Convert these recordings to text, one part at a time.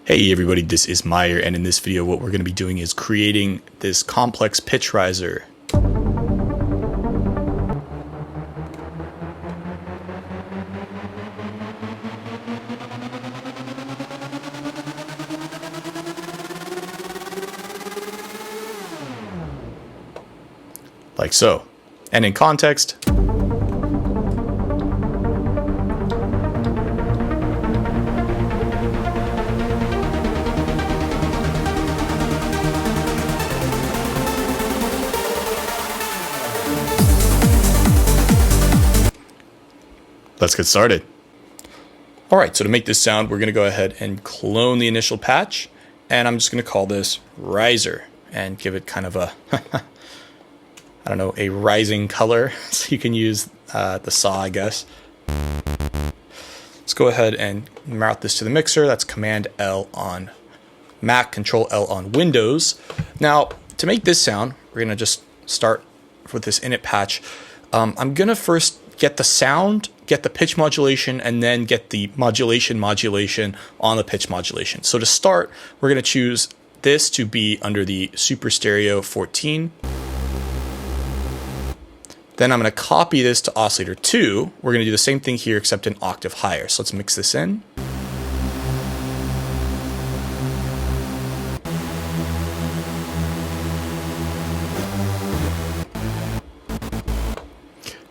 Hey everybody, this is Meyer, and in this video what we're going to be doing is creating this complex pitch riser. Like so. And in context, let's get started. Alright, so to make this sound, we're going to go ahead and clone the initial patch, and I'm just going to call this riser and give it kind of a, I don't know, a rising color, so you can use the saw, I guess. Let's go ahead and route this to the mixer. That's Command L on Mac, Control L on Windows. Now, to make this sound, we're going to just start with this init patch. I'm going to first get the sound, get the pitch modulation, and then get the modulation on the pitch modulation. So to start, we're going to choose this to be under the Super Stereo 14. Then I'm going to copy this to oscillator 2. We're going to do the same thing here except an octave higher. So let's mix this in.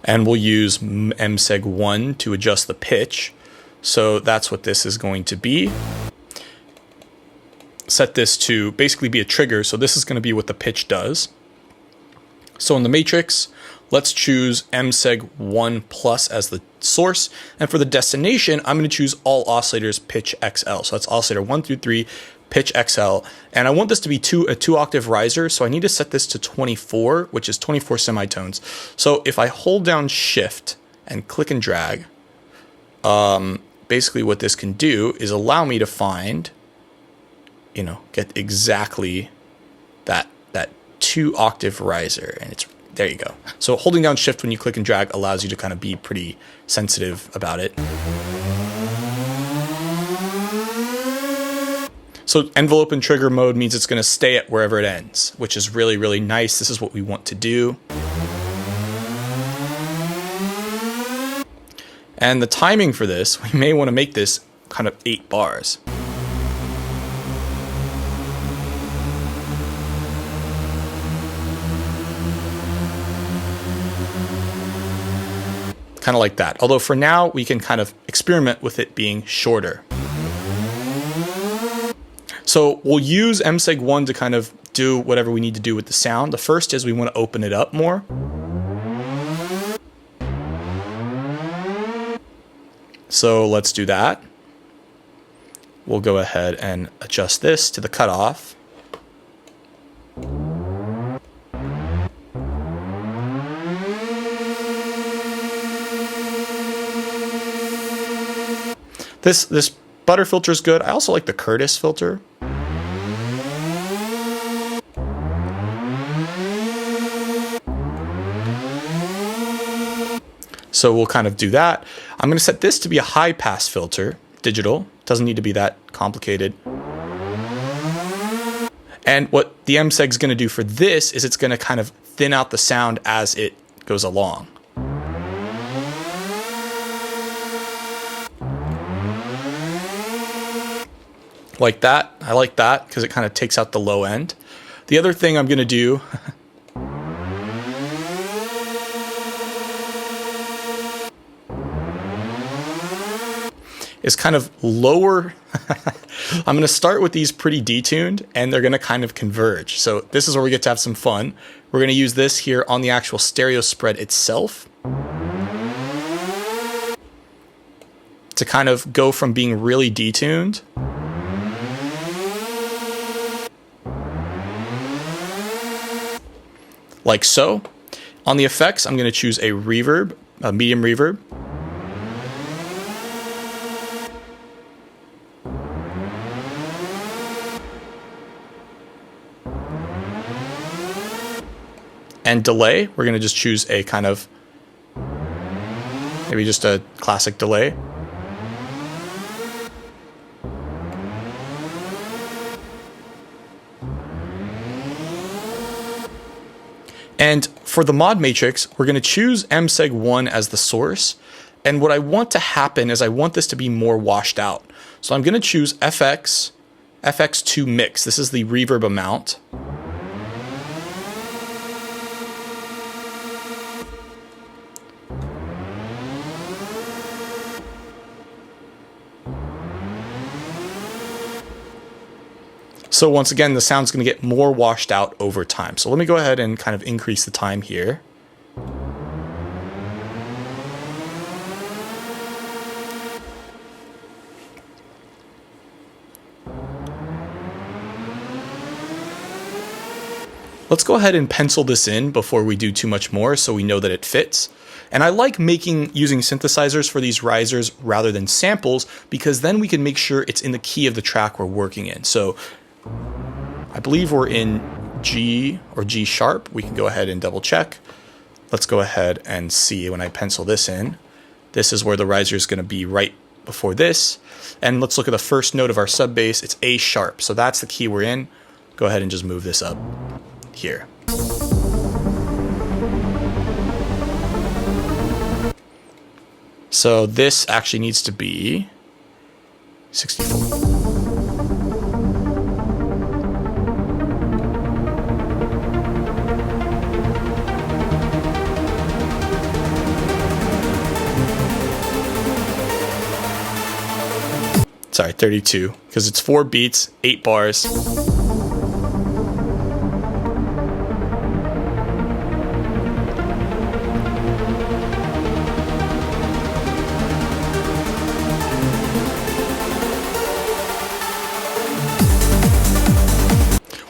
And we'll use MSEG 1 to adjust the pitch. So that's what this is going to be. Set this to basically be a trigger. So this is going to be what the pitch does. So in the matrix, let's choose MSEG 1 plus as the source. And for the destination, I'm going to choose all oscillators pitch XL. So that's oscillator 1 through 3, pitch XL. And I want this to be a 2-octave riser. So I need to set this to 24, which is 24 semitones. So if I hold down Shift and click and drag, basically what this can do is allow me to find, get exactly that 2-octave riser. And it's there you go. So holding down Shift when you click and drag allows you to kind of be pretty sensitive about it. So envelope and trigger mode means it's going to stay at wherever it ends, which is really, really nice. This is what we want to do. And the timing for this, we may want to make this kind of 8 bars. Kind of like that. Although for now, we can kind of experiment with it being shorter. So we'll use MSEG 1 to kind of do whatever we need to do with the sound. The first is we want to open it up more. So let's do that. We'll go ahead and adjust this to the cutoff. This butter filter is good. I also like the Curtis filter. So we'll kind of do that. I'm going to set this to be a high pass filter, digital. Doesn't need to be that complicated. And what the MSEG is going to do for this is it's going to kind of thin out the sound as it goes along. Like that. I like that because it kind of takes out the low end. The other thing I'm going to do is kind of lower. I'm going to start with these pretty detuned, and they're going to kind of converge. So this is where we get to have some fun. We're going to use this here on the actual stereo spread itself to kind of go from being really detuned like so. On the effects, I'm going to choose a reverb, a medium reverb. And delay, we're going to just choose a kind of, maybe just a classic delay. And for the mod matrix, we're going to choose MSEG1 as the source. And what I want to happen is I want this to be more washed out. So I'm going to choose FX2 mix. This is the reverb amount. So once again, the sound's going to get more washed out over time. So let me go ahead and kind of increase the time here. Let's go ahead and pencil this in before we do too much more so we know that it fits. And I like using synthesizers for these risers rather than samples because then we can make sure it's in the key of the track we're working in. So I believe we're in G or G sharp. We can go ahead and double check. Let's go ahead and see when I pencil this in. This is where the riser is going to be right before this. And let's look at the first note of our sub bass. It's A sharp. So that's the key we're in. Go ahead and just move this up here. So this actually needs to be 64. Sorry, 32, because it's 4 beats, 8 bars.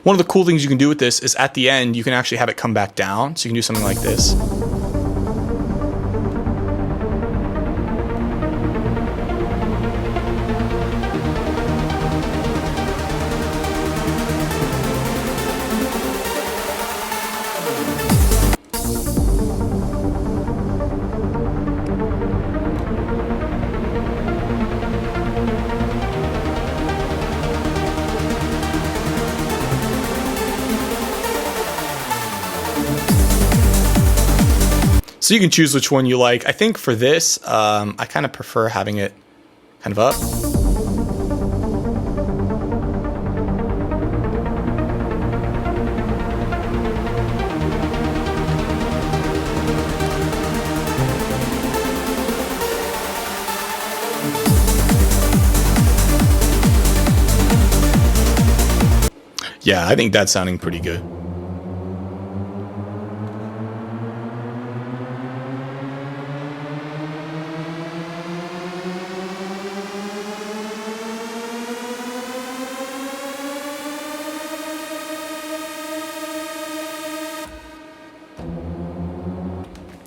One of the cool things you can do with this is at the end, you can actually have it come back down. So you can do something like this. So you can choose which one you like. I think for this, I kind of prefer having it kind of up. Yeah, I think that's sounding pretty good.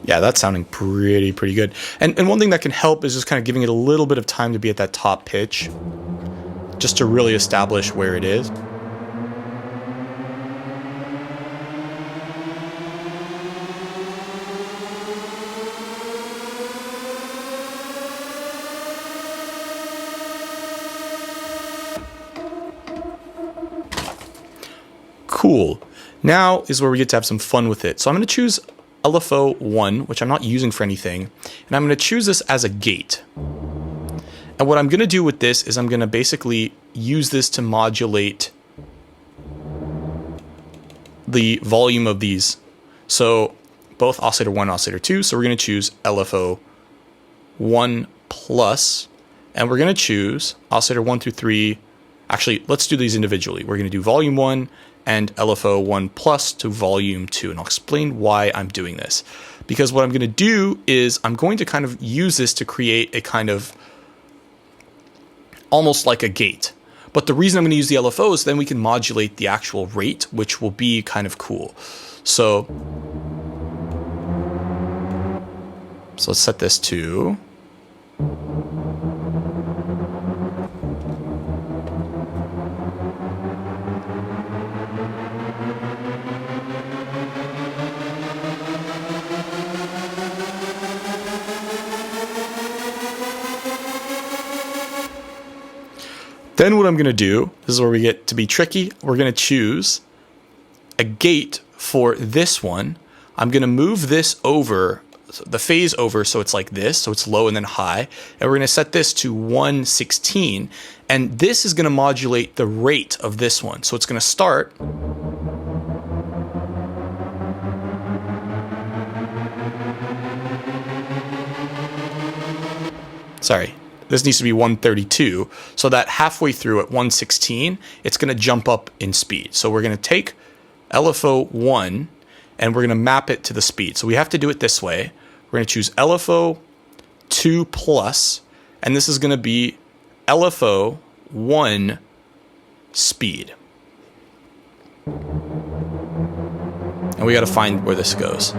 Yeah, that's sounding pretty good. And one thing that can help is just kind of giving it a little bit of time to be at that top pitch, just to really establish where it is. Cool. Now is where we get to have some fun with it. So I'm going to choose LFO 1, which I'm not using for anything, and I'm going to choose this as a gate. And what I'm going to do with this is I'm going to basically use this to modulate the volume of these. So both oscillator 1 and oscillator 2. So we're going to choose LFO 1 plus, and we're going to choose oscillator 1 through 3. Actually, let's do these individually. We're going to do volume 1 and LFO 1 plus to volume 2. And I'll explain why I'm doing this. Because what I'm going to do is I'm going to kind of use this to create a kind of almost like a gate. But the reason I'm going to use the LFO is then we can modulate the actual rate, which will be kind of cool. So let's set this to... Then what I'm going to do, this is where we get to be tricky, we're going to choose a gate for this one, I'm going to move this over, the phase over, so it's like this, so it's low and then high. And we're going to set this to 1/16. And this is going to modulate the rate of this one. So it's going to start. Sorry, this needs to be 132. So that halfway through at 1/16, it's going to jump up in speed. So we're going to take LFO 1 and we're going to map it to the speed. So we have to do it this way. We're going to choose LFO 2 plus, and this is going to be LFO 1 speed. And we got to find where this goes.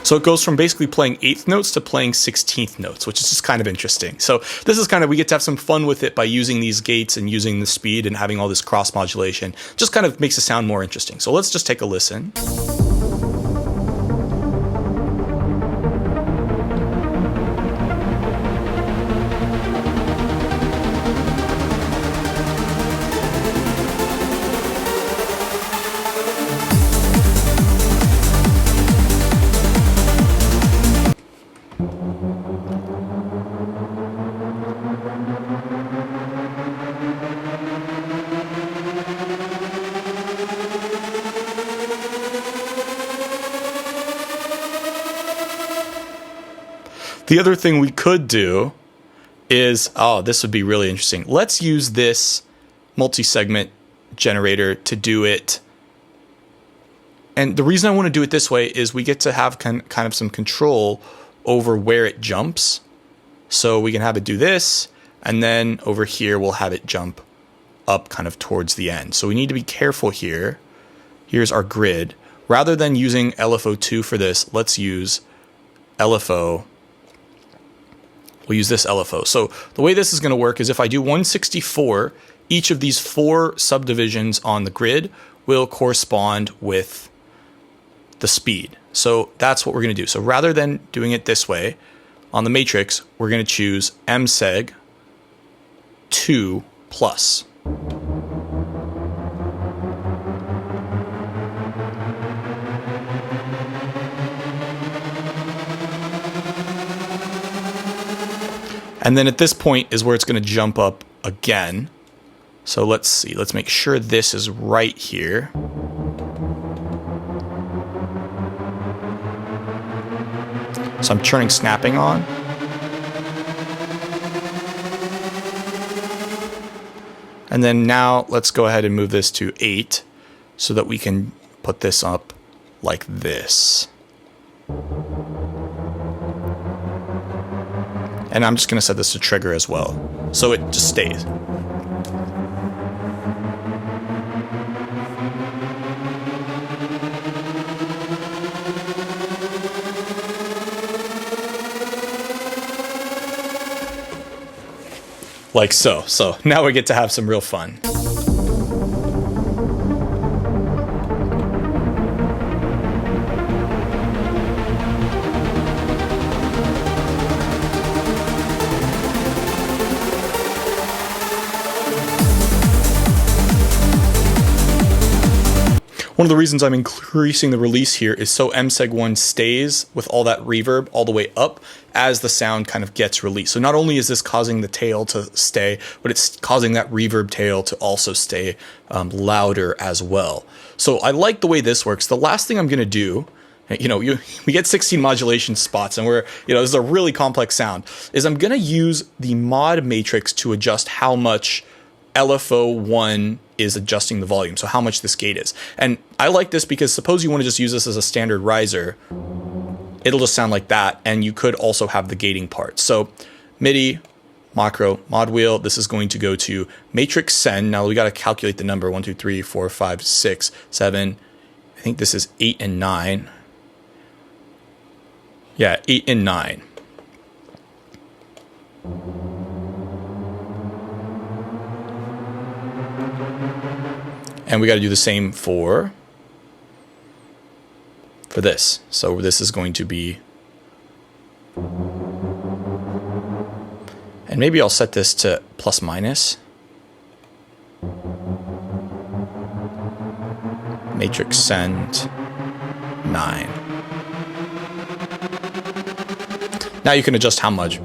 So it goes from basically playing 8th notes to playing 16th notes, which is just kind of interesting. So this is kind of, we get to have some fun with it by using these gates and using the speed and having all this cross modulation. Just kind of makes the sound more interesting. So let's just take a listen. The other thing we could do is, oh, this would be really interesting. Let's use this multi-segment generator to do it. And the reason I want to do it this way is we get to have kind of some control over where it jumps. So we can have it do this, and then over here we'll have it jump up kind of towards the end. So we need to be careful here. Here's our grid. Rather than using LFO2 for this, let's use LFO. We'll use this LFO. So the way this is going to work is if I do 164, each of these 4 subdivisions on the grid will correspond with the speed. So that's what we're going to do. So rather than doing it this way, on the matrix, we're going to choose MSEG 2 plus. And then at this point is where it's going to jump up again. So let's see. Let's make sure this is right here. So I'm turning snapping on. And then now let's go ahead and move this to 8 so that we can put this up like this. And I'm just going to set this to trigger as well, so it just stays. Like so. So now we get to have some real fun. One of the reasons I'm increasing the release here is so MSEG1 stays with all that reverb all the way up as the sound kind of gets released. So not only is this causing the tail to stay, but it's causing that reverb tail to also stay louder as well. So I like the way this works. The last thing I'm going to do, we get 16 modulation spots and this is a really complex sound, is I'm going to use the mod matrix to adjust how much LFO1 is adjusting the volume, so how much this gate is. And I like this because suppose you want to just use this as a standard riser, it'll just sound like that, and you could also have the gating part. So MIDI, macro, mod wheel, this is going to go to matrix send. Now we got to calculate the number, 1, 2, 3, 4, 5, 6, 7, I think this is 8 and 9. Yeah, 8 and 9. And we got to do the same for this. So this is going to be And maybe I'll set this to plus minus. Matrix send 9. Now you can adjust how much.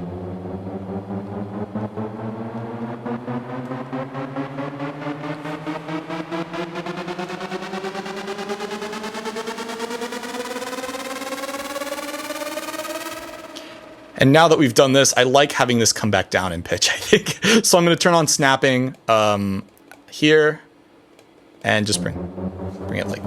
And now that we've done this, I like having this come back down in pitch, I think. So I'm going to turn on snapping here and just bring it like.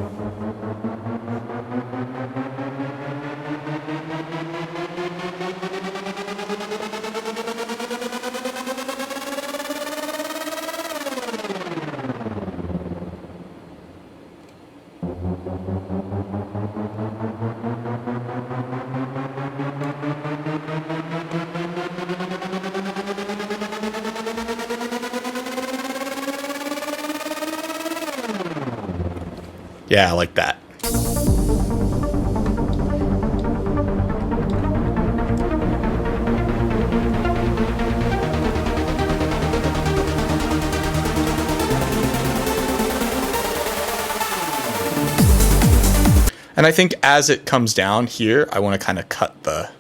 Yeah, I like that. And I think as it comes down here, I want to kind of cut the...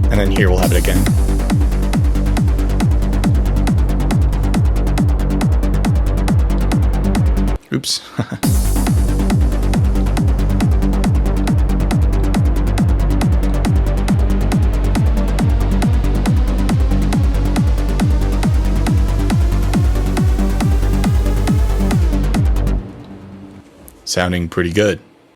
And then here we'll have it again. Oops. Sounding pretty good.